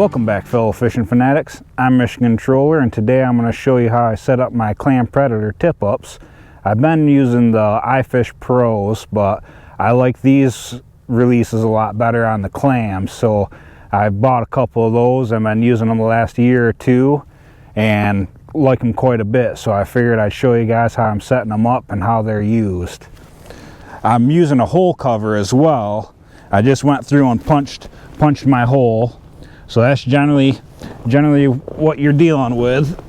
Welcome back, fellow fishing fanatics. I'm Michigan Troller, and today I'm going to show you how I set up my Clam Predator tip-ups. I've been using the iFish Pros, but I like these releases a lot better on the Clam, so I bought a couple of those. I've been using them the last year or two and like them quite a bit, so I figured I'd show you guys how I'm setting them up and how they're used. I'm using a hole cover as well. I just went through and punched my hole. So that's generally what you're dealing with.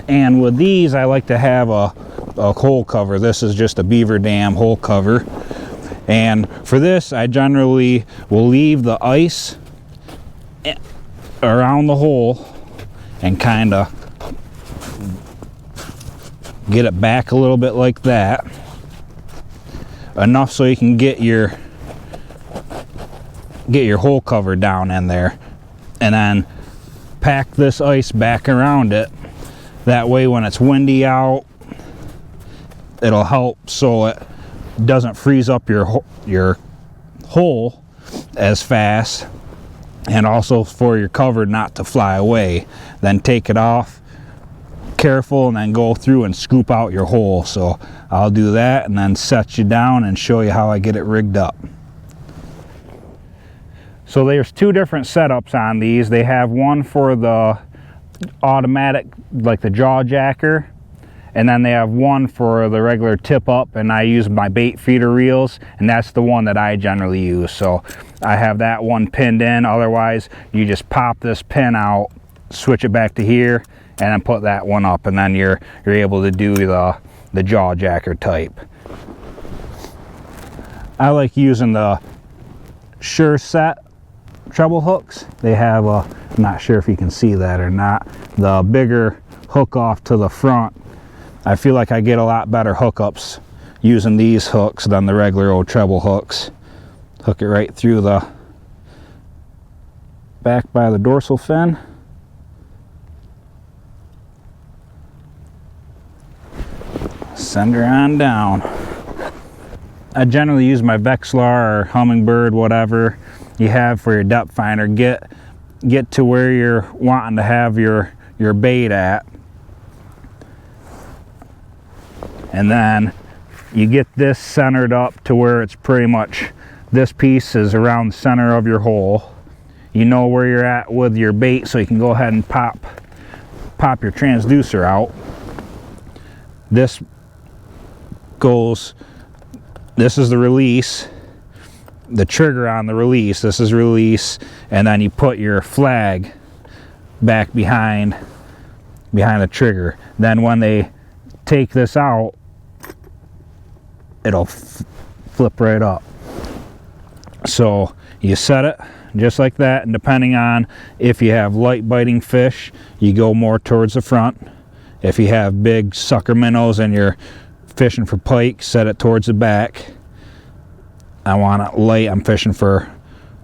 And with these, I like to have a hole cover. This is just a beaver dam hole cover. And for this, I generally will leave the ice around the hole and kind of get it back a little bit like that. Enough so you can get your hole cover down in there. And then pack this ice back around it. That way when it's windy out, it'll help so it doesn't freeze up your hole as fast, and also for your cover not to fly away. Then take it off, careful, and then go through and scoop out your hole. So I'll do that and then set you down and show you how I get it rigged up. So there's two different setups on these. They have one for the automatic, like the jaw jacker, and then they have one for the regular tip up, and I use my bait feeder reels, and that's the one that I generally use. So I have that one pinned in. Otherwise, you just pop this pin out, switch it back to here, and then put that one up, and then you're able to do the jaw jacker type. I like using the Sure Set treble hooks. They have I'm not sure if you can see that or not, the bigger hook off to the front. I feel like I get a lot better hookups using these hooks than the regular old treble hooks. Hook it right through the back by the dorsal fin. Send her on down. I generally use my Vexlar or Humminbird, whatever you have for your depth finder. Get to where you're wanting to have your bait at, and then you get this centered up to where it's pretty much, this piece is around the center of your hole. You know where you're at with your bait, so you can go ahead and pop your transducer out. This is the release, the trigger on the release. This is release, and then you put your flag back behind the trigger. Then when they take this out, it'll flip right up. So you set it just like that, and depending on if you have light biting fish, you go more towards the front. If you have big sucker minnows and you're fishing for pike, set it towards the back. I want it light. I'm fishing for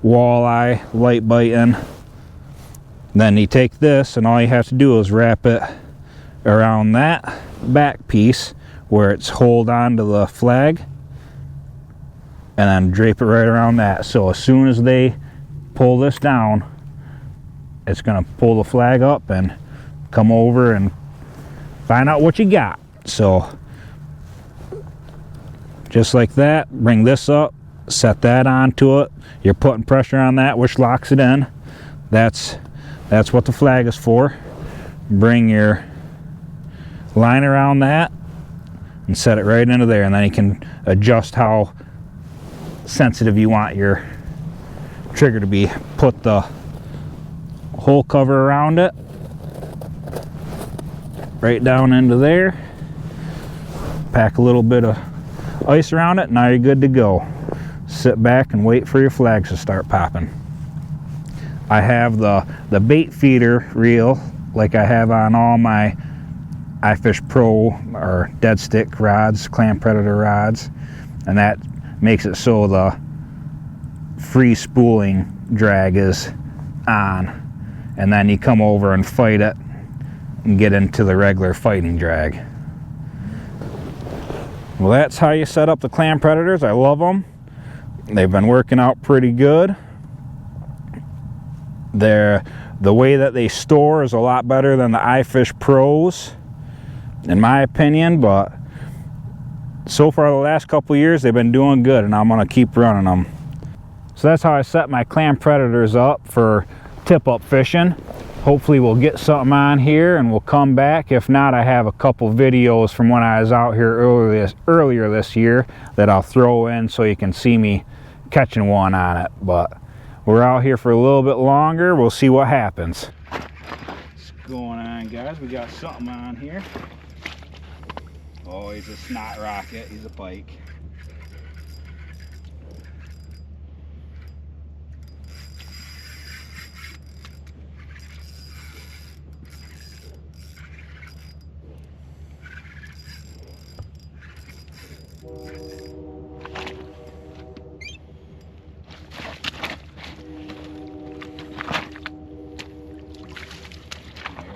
walleye, light biting. Then you take this, and all you have to do is wrap it around that back piece where it's hold on to the flag, and then drape it right around that. So as soon as they pull this down, it's going to pull the flag up and come over and find out what you got. So just like that, bring this up, set that onto it. You're putting pressure on that, which locks it in. That's what the flag is for. Bring your line around that and set it right into there, and then you can adjust how sensitive you want your trigger to be. Put the hole cover around it right down into there. Pack a little bit of ice around it. Now you're good to go. Sit back and wait for your flags to start popping. I have the bait feeder reel like I have on all my iFish Pro or dead stick rods, Clam Predator rods, and that makes it so the free spooling drag is on, and then you come over and fight it and get into the regular fighting drag. Well, that's how you set up the Clam Predators. I love them. They've been working out pretty good. They're The way that they store is a lot better than the iFish Pros, in my opinion, but so far the last couple years they've been doing good, and I'm gonna keep running them. So that's how I set my clam predators up for tip-up fishing. Hopefully we'll get something on here and we'll come back. If not, I have a couple videos from when I was out here earlier this year that I'll throw in so you can see me catching one on it. But we're out here for a little bit longer. We'll see what happens. What's going on, guys? We got something on here. Oh, he's a snot rocket. He's a pike.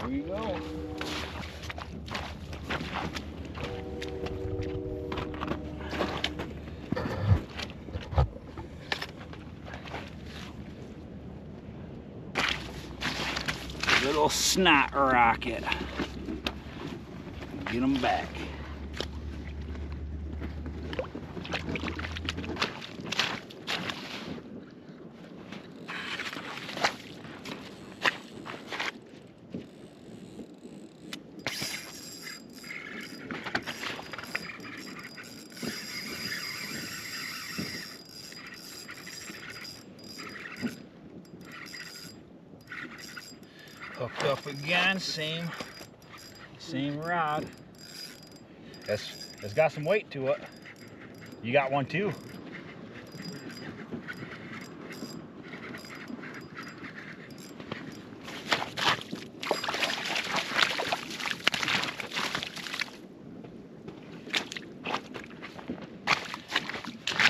There we go. Little snot rocket. Get him back. Hooked up again, same rod. It's got some weight to it. You got one too.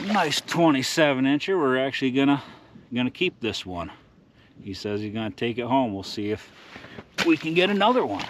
Nice 27-incher. We're actually gonna keep this one. He says he's gonna take it home. We'll see if we can get another one.